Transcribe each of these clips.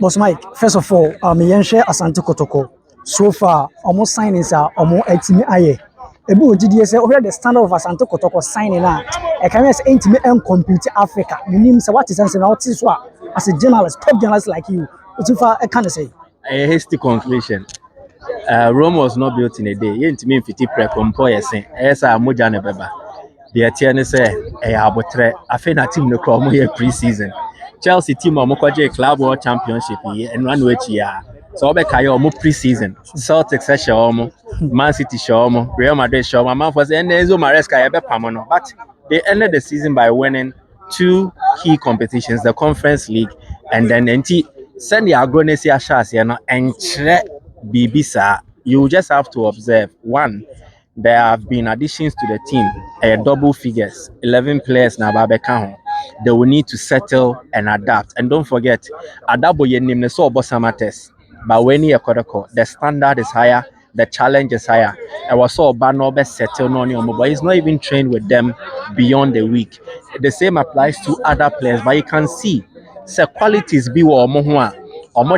Boss Mike, first of all, me share Asante Kotoko. So far, almost signings are almost etimi aye. Ebu GDS over the standard of Asante Kotoko signing now. I can say intimate and compete Africa. Meaning, so what is answer now? As a journalist, top journalist like you, what if I can say? A hasty conclusion. Rome was not built in a day. You intimate fiti pre-compose as a mojane beba. The Etienne say, a abotre, a fena team no cromo here pre-season. Chelsea team or Mokoje Club World Championship and one way here. So Obekayo mo pre-season. Celtics Shomo, Man City Shomo, Real Madrid Shomo, man was Enzo Maresca Ebe Pamono. But they ended the season by winning two key competitions, the Conference League and then send the Agronesia Shas, and Bibisa. You just have to observe one. There have been additions to the team, double figures, 11 players now. They will need to settle and adapt. And don't forget, Adabo Yenim so Bosamates, but when you Kotoko, the standard is higher, the challenge is higher. I was so Banobe settle no but he's not even trained with them beyond the week. The same applies to other players, but you can see the qualities be or more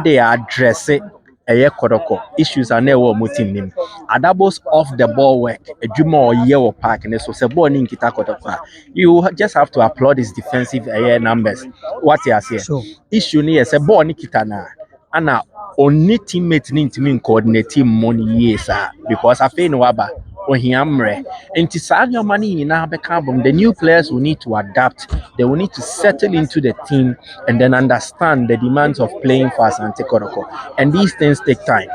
they address it. Kotoko issues are never mutim nim. Adabo's off the ball work, a juma or year park, and so se born in kita Kotoko. You just have to applaud his defensive numbers. What you are saying? Sure. Issue ni se born kitana. Ana only teammate need to mean coordinate team money years because I feel no waba when he amre. And to save your money in the new players will need to adapt. They will need to settle into the team and then understand the demands of playing for Asante Kotoko. And these things take time.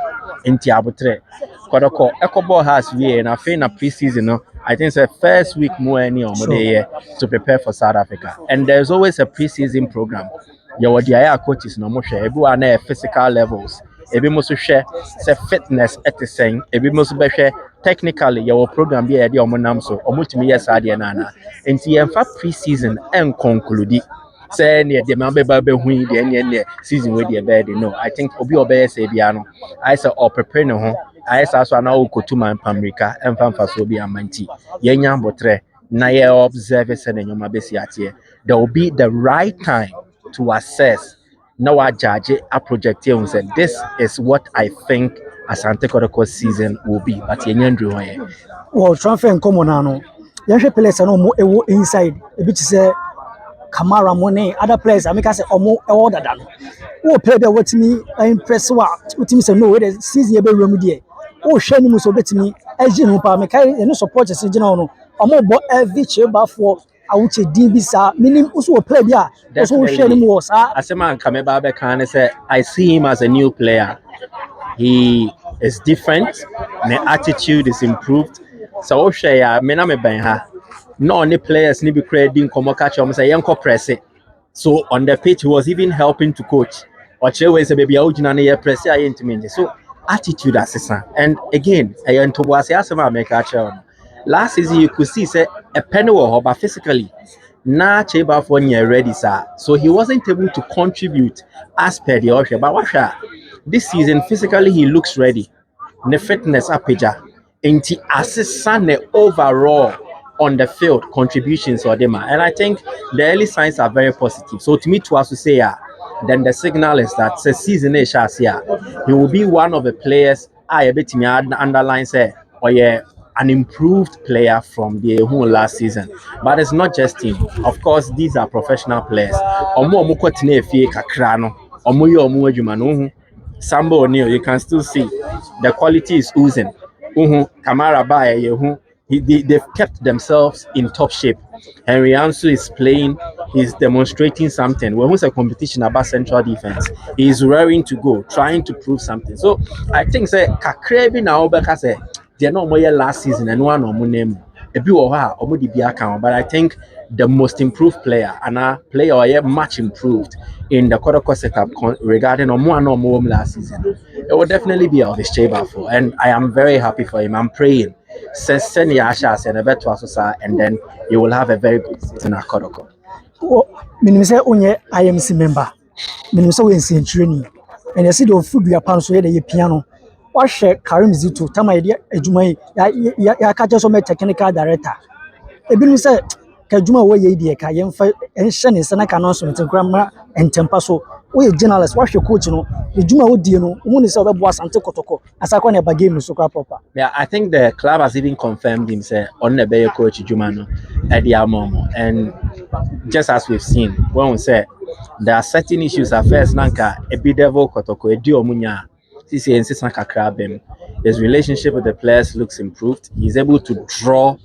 In Tiabutre, Kotoko, Ecoball has VA and I feel pre-season. I think it's the first week more any to prepare for South Africa. And there's always a pre-season program. Your coaches no more share. Everyone at physical levels. Every must share fitness at the same. Every must be share technically your program be idea omonam so omutimi yes ade na enti yemfa pre-season and conclude say near the member be hu the any season wey the bed no I think obi obey say bia no I say or prepare no ho I say so na okotuma pamrika emfa so bi amanti yenya botre na ye observe say na nyoma besi atie there will be the right time to assess now I judge a project here and said this is what I think Asante Kotoko season will be, but yenye Well, transfer and common no. Yanshe players no more inside. A bit say Camara money, other players. I make us say omo order than. Who play the what me impress what me say no the season ebe room there. Oh share ni muso bet me engine no pa me kai no support the season no. Omo bo every chamber for awuche din bisa minim uso play there. Also share ni mo sa. Asema Kameba be kan say I see him as a new player. He is different. The attitude is improved. So share me na me ben ha. No only players ni be creating komo catch say yanko press it. So on the pitch he was even helping to coach. Or Chewe say baby awujina na press ya intimate. So attitude assistant. And again, I to was asema make catch last season you could see say a penny but physically na cheba for near ready sir. So he wasn't able to contribute as per the Osha. But what this season physically he looks ready. The fitness apeja. Inti assistant the overall on the field contributions or them. And I think the early signs are very positive. So to me to us to say then the signal is that the season is he will be one of the players I a bit underline say or an improved player from the whole last season. But it's not just him. Of course, these are professional players. Sambo O'Neal, you can still see the quality is oozing. Camara they've kept themselves in top shape. Henry Ansu is playing, he's demonstrating something. When it's a competition about central defense, he's raring to go, trying to prove something. So I think say Kakrebi now because they're not more last season and one or name. But I think the most improved player and a player much improved in the Kotoko setup regarding one or more last season. It will definitely be of his chamber for, and I am very happy for him. I'm praying. And then you will have a very good season at Kotoko. Meaning say onye IMC member. Meaning say we in training. And you see the food we are pan so the piano. What share Karim Zito, Tama idea ejumai ya catch us technical director. Ebi say ka adwuma wo ye die ka yemfa enhye ne nsa na ka announcement nkramra entempa so wo ye journalist wa hwe coach no adwuma wo die no wo ne se obebo Asante Kotoko asakwa na ba game so kwa proper. Yeah, I think the club has even confirmed himself on the Bayer coach Jumano at the Amomo. And just as we've seen, when we say there are certain issues at first, Nanka, a bit devil Kotoko, a dio munya, CC and Sisnaka Krabim. His relationship with the players looks improved. He's able to draw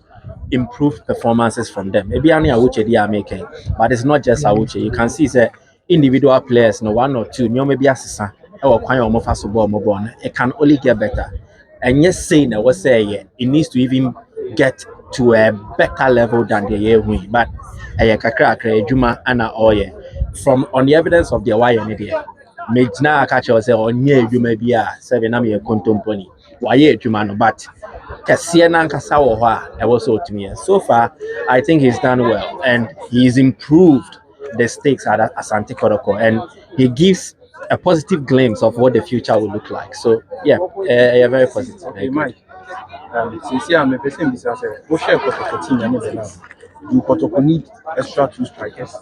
improved performances from them. Maybe only Awuche they are making, but it's not just Awuche. You can see say individual players, no one or two, no maybe assistant, or quite almost football, it can only get better. And yes, saying I was saying it needs to even get to a better level than the year win. But kakra Juma ana oye from on the evidence of the wire media. Mejna catch us on ye you may be a 7 am ye contompony. Why Juma no but Kasiya nankasa wɔ hɔ a ɛwɔ sɛ ɔtumi yɛ. So far, I think he's done well and he's improved the stakes at Asante Kotoko and he gives a positive glimpse of what the future will look like. So yeah, very positive. Okay, Mike. Since I'm a person, we say, what share Kotoko team and everything. Do Kotoko need extra 2 strikers?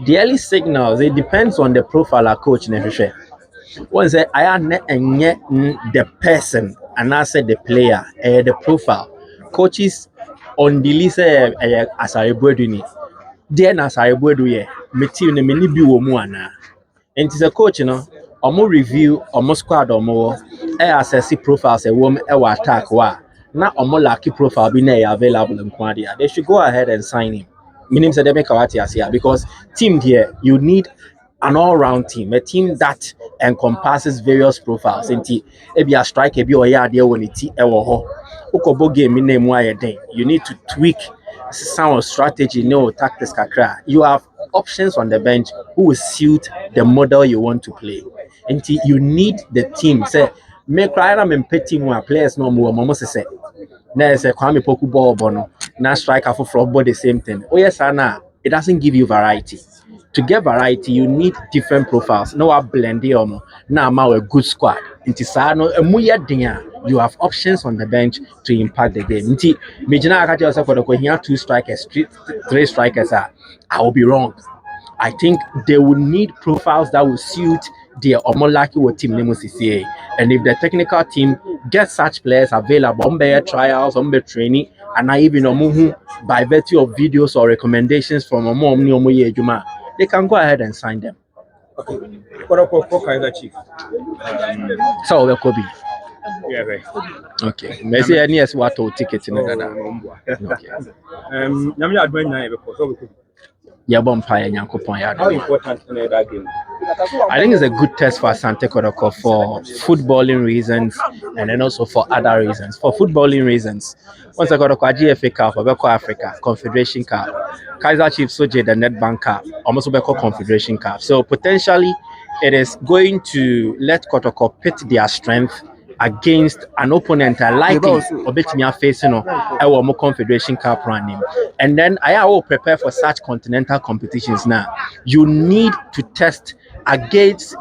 The early signals, it depends on the profile of coach necessarily. Once I am the person and I said the player, the profile. Coaches on the list Asare Boadu ni. Then Asare Boadu ye, me team ne many bi wo mu ana. And it is a coach, omo review, omo squad omo assess profiles a woman attack wa. Na omo lucky profile be na available in Kwadia. They should go ahead and sign him. Meaning say they make here because team here you need an all-round team, a team that encompasses various profiles. Enti ebi a strike ebi oya ade won ti ewo ho. Ukobo game name why you need to tweak some strategy, no tactics kakra. You have options on the bench who will suit the model you want to play. Enti you need the team. Say me cry na me team who players no more momo say. Na say Kwame Poku ball bono. Na striker for football the same thing. Oh yes, Anna, it doesn't give you variety. To get variety, you need different profiles. No, I blend it now I'm a good squad. You have options on the bench to impact the game. Imagine I yourself for the here 2 strikers, 3 strikers. I will be wrong. I think they will need profiles that will suit their Omolaki or team name CCA. And if the technical team gets such players available on their trials, on their training, and I even by virtue of videos or recommendations from Juma, they can go ahead and sign them. Okay. Kaiser Chief. So we could be. Yeah, right. Okay. Maybe any as what ticket in the Okay. Namely, I'd bring now because how important in that game? I think it's a good test for Asante Kotoko for footballing reasons and then also for other reasons. For footballing reasons, once I got a GFA Cup, Obeko Africa, Confederation Cup, Kaiser Chiefs Soje, the Netbank Cup, almost Obeko Confederation Cup. So potentially it is going to let Kotoko pit their strength against an opponent likely Obetimi facing our more Confederation Cup running. And then I will prepare for such continental competitions now. You need to test against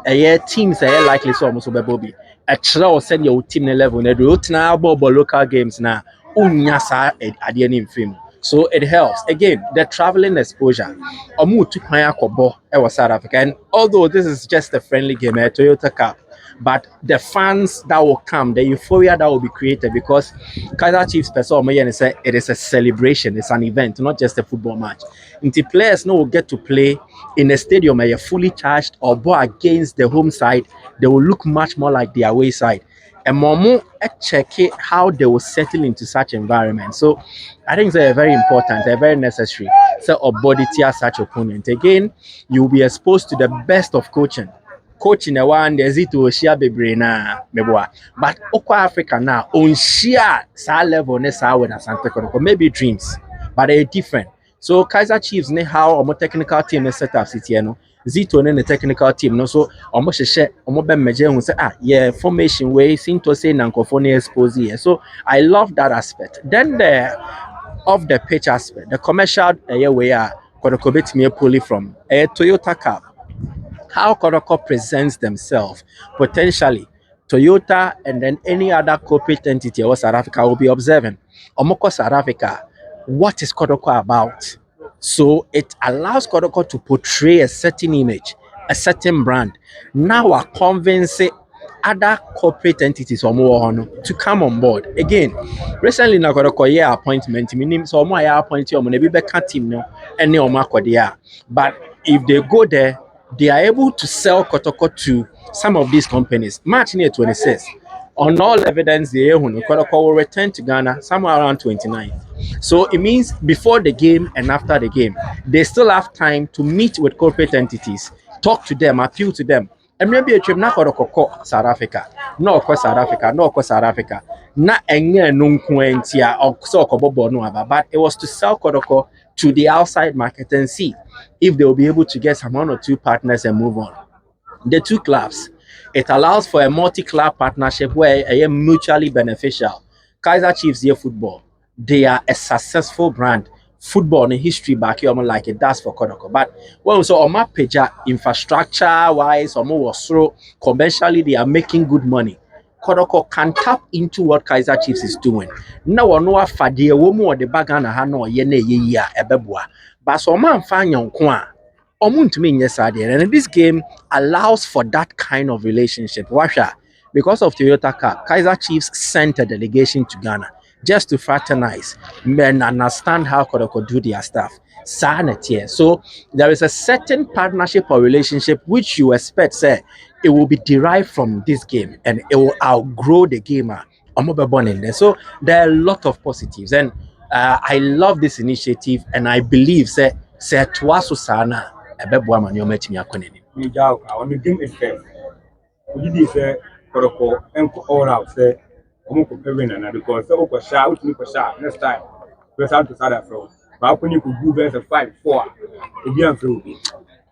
teams that are likely so almost Bobby. A trial send your team level na do now local games now. Unyasa at the end film. So it helps. Again, the traveling exposure. Omu to Kwaya Kobo was South Africa. And although this is just a friendly game, a Toyota Cup, but the fans that will come, the euphoria that will be created because Kaiser Chiefs say it is a celebration, it's an event, not just a football match. Until players will get to play in a stadium where you're fully charged or ball against the home side, they will look much more like the away side. And Momo check how they will settle into such environment. So I think it's very important, very necessary. So a body tier such opponent. Again, you'll be exposed to the best of coaching the one there's it to share bebre na meboa but okwa Africa now on share sa level ne sa with Asante Kotoko maybe dreams but they're different. So Kaiser Chiefs ne how our technical team ne set up city no Zito ne the technical team no so almost share almost be meje hu say yeah formation way seem to say nankofo ne expose here. So I love that aspect. Then the off the pitch aspect, the commercial way Kotoko betimi pull from a Toyota Cup. How Kotoko presents themselves potentially Toyota, and then any other corporate entity or South Africa will be observing. Omoko South Africa, what is Kotoko about? So it allows Kotoko to portray a certain image, a certain brand. Now we're convincing other corporate entities or more to come on board. Again, recently na Kotoko year appointment, meaning so more appointment on maybe better team no any but if they go there, they are able to sell Kotoko to some of these companies. March near 26. On all evidence, the Kotoko will return to Ghana somewhere around 29. So it means before the game and after the game, they still have time to meet with corporate entities, talk to them, appeal to them. And maybe a trip not Kotoko South Africa, no South Africa, no South Africa, not any no Quentia or so but it was to sell Kotoko to the outside market and see if they will be able to get some one or two partners and move on. The two clubs, it allows for a multi-club partnership where they are mutually beneficial. Kaiser Chiefs here football, they are a successful brand. Football in history back here like it does for Kotoko. But when we saw on my page, infrastructure wise, or more through commercially, they are making good money. Kotoko can tap into what Kaiser Chiefs is doing. Now we know afadie wo mu the bag na ha no ye na ye a ebeboa. But so man fan yonkwa. And this game allows for that kind of relationship. Washa, because of Toyota Car, Kaiser Chiefs sent a delegation to Ghana just to fraternize and understand how Kotoko do their stuff. So there is a certain partnership or relationship which you expect, say, it will be derived from this game and it will outgrow the gamer. So there are a lot of positives, and I love this initiative, and I believe say Twasu Sana. Ɛbɛboa ma nneɛma atumi akɔ n'anim. On the game itself, we did say Kotoko all out say omo ko win na because so ko sha we ko sha next time we start to start from but how can you do versus 5-4 obi am feel.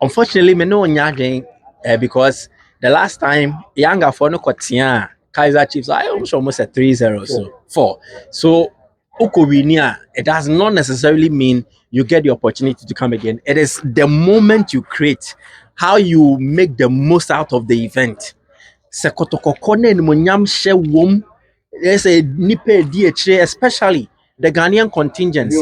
Unfortunately me no nya adwen because the last time younger for no kotia Kaiser Chiefs I almost a 3-0 so 4 so Ukowinia, it does not necessarily mean you get the opportunity to come again. It is the moment you create, how you make the most out of the event. Sekotoko kone ni monyam she wom. There's a nipe DHA, especially the Ghanaian contingent.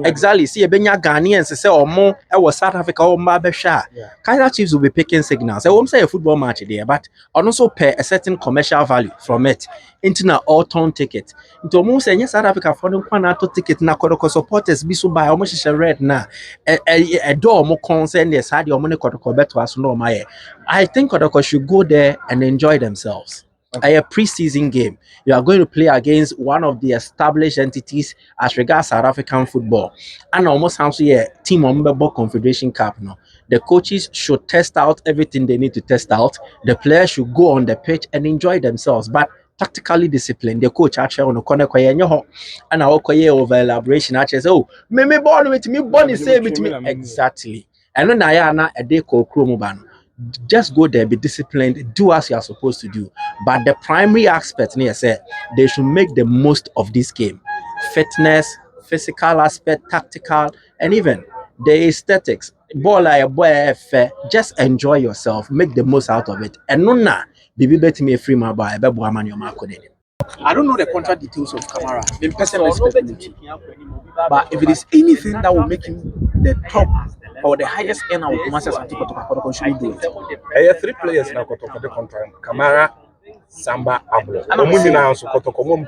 Exactly. See, Benya Ghanaians say or more. I was South Africa or Mabesha. Kaiser Chiefs will be picking signals. I won't say a football match there, but also pay a certain commercial value from it. Into an all-town ticket. Into almost any South Africa for no quanato ticket na Kotoko supporters be so by almost a red na a door more concern yes had your money Kotoko bet to us no my. I think Kotoko should go there and enjoy themselves. A pre-season game. You are going to play against one of the established entities as regards South African football. And almost sounds a team member Confederation Cup. No, the coaches should test out everything they need to test out. The players should go on the pitch and enjoy themselves. But tactically disciplined, the coach actually on the corner and our over elaboration actually say, oh, me born with me, born say with me. Exactly. And then I a day called Chromobano. Just go there, be disciplined, do as you are supposed to do. But the primary aspect here say they should make the most of this game. Fitness, physical aspect, tactical, and even the aesthetics. Ball like a boy, just enjoy yourself, make the most out of it. And no na be bet me free my boy, I don't know the contract details of Camara. In personal speculation. But if it is anything that will make him the top or the highest earner of Masters and Kotoko should do it. 3 players now Kotoko the contract. Camara, Samba, Ablo. Omuni so Kotoko mom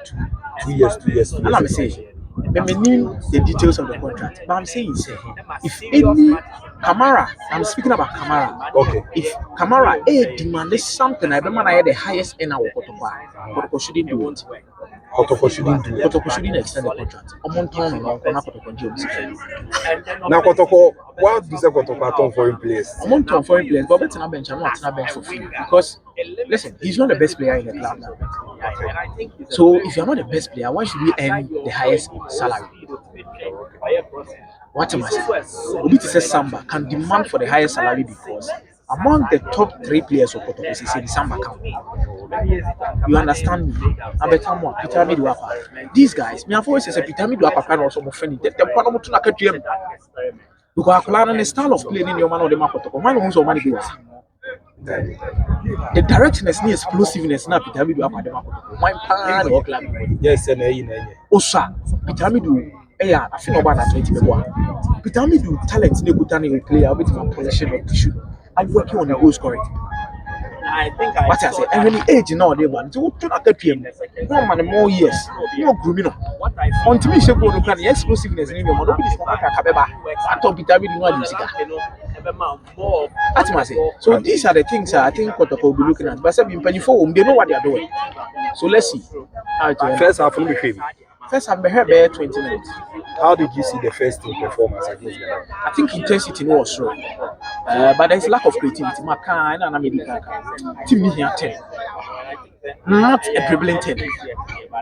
2 years. And I'm saying, let me name the details of the contract. But I'm saying, if any Camara, I'm speaking about Camara. Okay. If Camara demands something, I don't mind the highest earner of Kotoko shouldn't do it. Kotoko shouldn't do it. Kotoko shouldn't extend the contract. Now Kotoko, what does Kotoko at foreign players? I'm on foreign players, but better not bench. I'm not bench for free because listen, he's not the best player in the club now. So if you're not the best player, why should we earn the highest salary? What am I saying? Obi to say Samba can demand for the highest salary because among the top 3 players of Kotoko, he said the Samba count. You understand me? I better more. Peter Miduapa. These guys, me have always said Peter Miduapa can also move funny. They want to knock at him because the style of playing in your man or the Kotoko. Man who's your money goes. the directness and explosiveness na Peter Midu akwadema Kotoko. Why pan the club? Yes, and Osa Peter Midu I feel about that 20 before. Peter Midu talent ne kutani player a bit of possession of tissue. I'm working on the goal scoring. What I say, every age now they want to turn at the PM. One man more years, more grooming. Until me say go look at the explosiveness in your model. I thought Peter Midu no musica. That's what I say. So these are the things I think Kotoko will be looking at. But some people they know what they are doing. So let's see. First half, let me show you. First half, bear 20 minutes. How did you see the first team performance against them? I think intensity was strong, but there's lack of creativity. Maka and America team here 10, not a dribbling 10.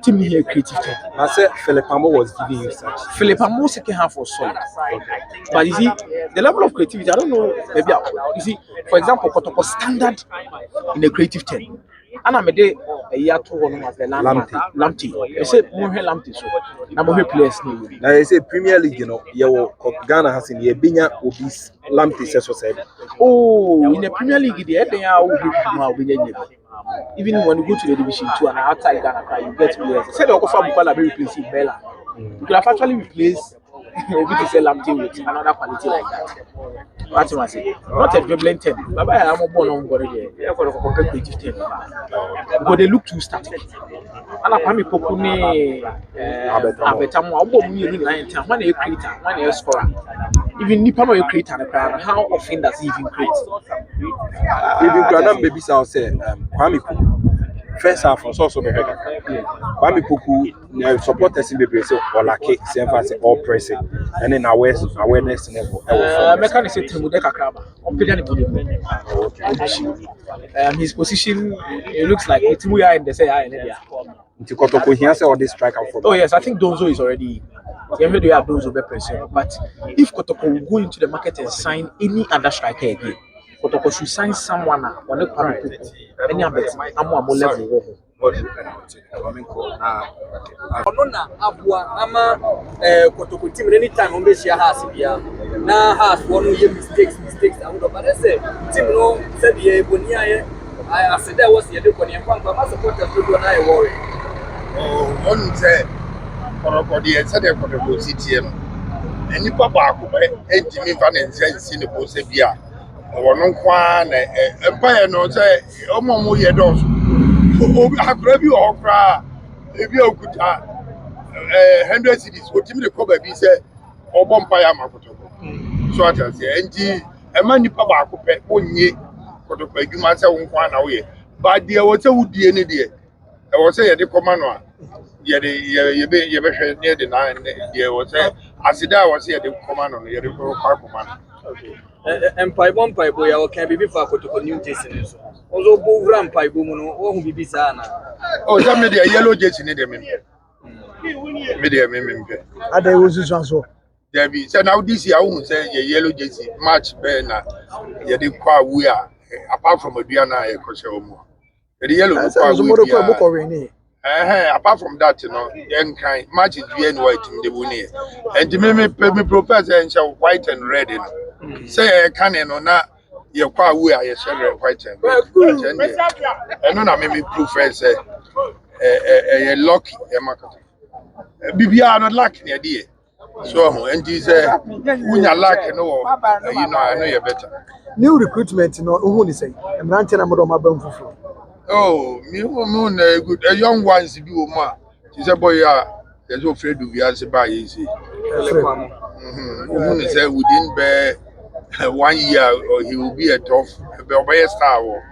Team here creative 10. I said Philip Amo was giving you such. Philip Amo second half was solid, but you see the level of creativity. I don't know. Maybe you see, for example, Kotoko standard in the creative 10. And I'm a day a year to one as the Lamptey. I said, more Lamptey. So, number players. Now, I say Premier League, you know, Ghana has in the Binya Obis Lamptey said. Oh, in the Premier League, the even when you go to the Division 2 and outside Ghana, you get players. Said the Okofa Bukala be replacing Bella. You could have actually replaced Lamptey with another quality like that. That's what I say. Not a dribbling 10. But I'm a born on board here. For a creative 10. Because they look too static. And I'm a Pokune Abetamu, when you create, when you score. Even Nipano you create and how often does he even create? Even Granam babies I'll say Kwame first half was also better. Kwame Poku supporters in the say or like same as all pressing and then awareness level. Mechanic said Temudeka Kraba on his position it looks like Timuya in the say into Kotoko he has all this striker for. Oh yes, I think Donzo is already they have Donzo be pressing. But if Kotoko will go into the market and sign any other striker again, Kotoko should sign someone on the quality. Any other level. Onona abua ama Kotoko team anytime on be share house bia na house one ye mistakes and but say team no said the bonia ye I said there was the bonia kwamba ma supporters do na e worry on say Kotoko the said the Kotoko city no enipa baako be entimi fa ne nsensi ne bo se bia wono kwa na empire no say omo ye dos akura bi okra ebi okuta 100 cities otimi de cover bi say obompire makotoko so ata say enti ema nipa baako pe onye Kotoko adwuma say wonkwa na wo ye ba de wo say wudie ne de e wo say ye de koma no a ye be hwe ne de na de wo say asida wo say ye de koma no ye de koma no Empire Paibo ya can be for Kotoko new jersey so also Bovram Paibo no who be sana oh that me the yellow jersey ne de me Ada was so there be say now this year who say yellow jersey match be na ye de kwa we apart from Aduana e ko se omo the yellow kwa we apart from that you know yen kind match is bien white in the buni and me propose and show white and red you know say can no na ye kwa we ye share white and red and no na me prefer say lucky e market bibia no luck na dey so and this unya luck no you know I know you better new recruitment no who ni say emrante na modo mabam fufu. Oh, me good a young ones be woman. She said boy there's no afraid to be as by easy. Who say within be 1 year or he will be a tough star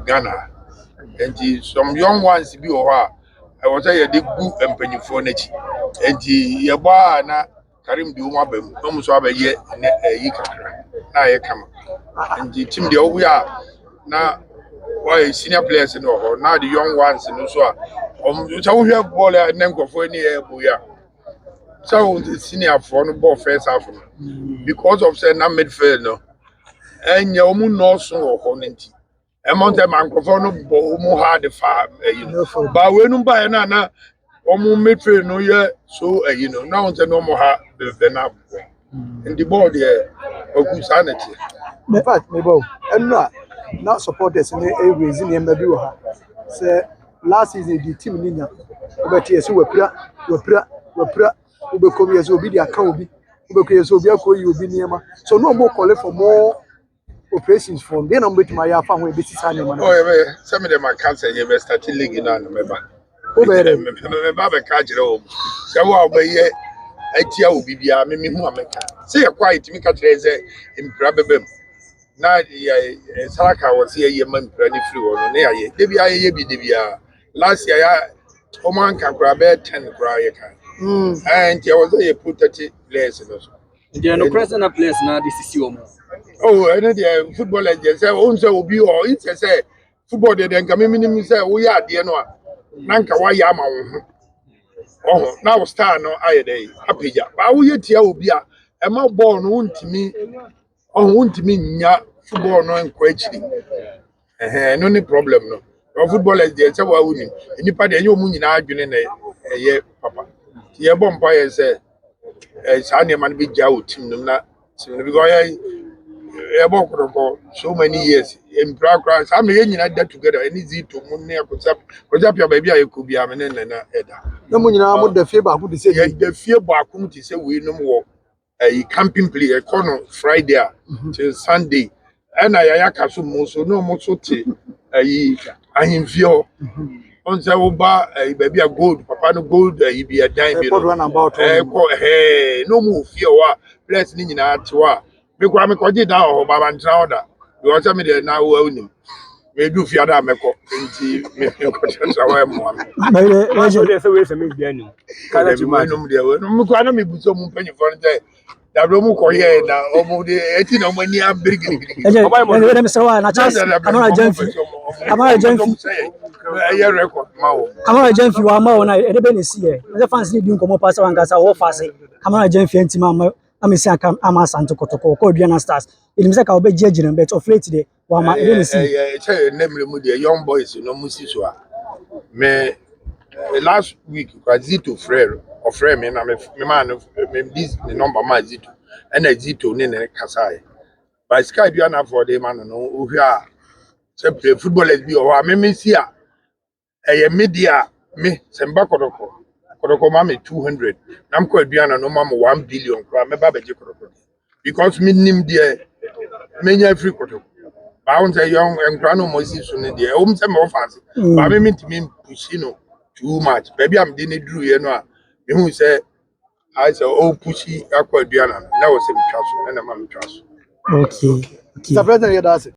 Ghana. And some young ones be or I was say they good and penny for nature. And ye bar na Karim do one bem, almost have a year and a year. Now you come. And the team the we are now. Why senior players no now the young ones no so so we have ball and then go for any boya so the senior for no ball first half because of say na midfield no and you no so honenti amount of man for no ball mo hard far you know but we no buy na midfield no yeah so you know now no more the na and the ball there oku sanity in fact me bo enno now supporters in a raising the MBU. Say last season the team Nina, but yes, we pra, we come as will be the account, because you'll be near. So no more calling for more operations from then on with my family business animal. Oh, some of them are cancer, you best start league in an member. Remember, catch it home. So, I'll be here. Etia obi bia me hu ameka say quiet me catch in probably na Saraka was here ye man plani free one na ye de bia ye bi de bia last year ya o man kan kra be 10 kra ye kan and there was a put 30 players no so there no present players na this is you oh and the football agent say on say obi or it say football de nka me minim say wo ya de no a na nka wa ya ma wo ho oh now star no aye dey apija ba wo ye tia obi a e ma ball no wontimi nya football no enko achiri no ni problem no football is there say wa woni nipa de enyo mu nyina adwene na ye papa ye bompa ye say sa ne man bi ja o team no na team no because ye bo Kotoko so many years in practice am ye nyina that together any zito mu ne akosap ya ba bia ye ko bia me ne na eda No money now, what the favor who say the fear back come to say we no more a camping play a corner Friday till Sunday and I so no more so I feel on the over a baby a gold papa no gold he be a dime run about no more fear wa bless ni na atwa me kwa me koji da o baba ntra order you want me there now we me do fear da me ko nti me ko tsa wa mo Legend. Say we say me be anu. Kala ti ma no there no kwa na me bu so mu panyi for nte da bro mu ko ye na o mu de eti na mo ni abirigiri Legend. Let me say why na chance. Camara Gyamfi. Camara Gyamfi. Aye record ma wo. Camara Gyamfi wa ma wona e de be ne si e. Na fans ni di nkomo pass wan kasa wo fase. Camara Gyamfi antima ma amesi aka ama Santo Kotoko ko Aduana Stars. It means ka obeji agina bet of late de wa ma e de ne si. Say name mu de young boys no mu si so a. Me last week Zito Frere of Frere me na me man me this the number ma Zito and Zito ne ne kasa e. By Sky Aduana for the man no o hwa say play footballers bi o me si a media me semba Kotoko ma me 200 nam ko Aduana no ma me 1 billion kwa me ba beje Kotoko because me nim there me nya free Kotoko ba won say young and no mo si so ne there o me say me offers ba me ntimi push no too much baby am dey dru ye no a me hu say I say o pushi akwa Aduana na wo say me twa so na ma me twa so Okay. the president here does it.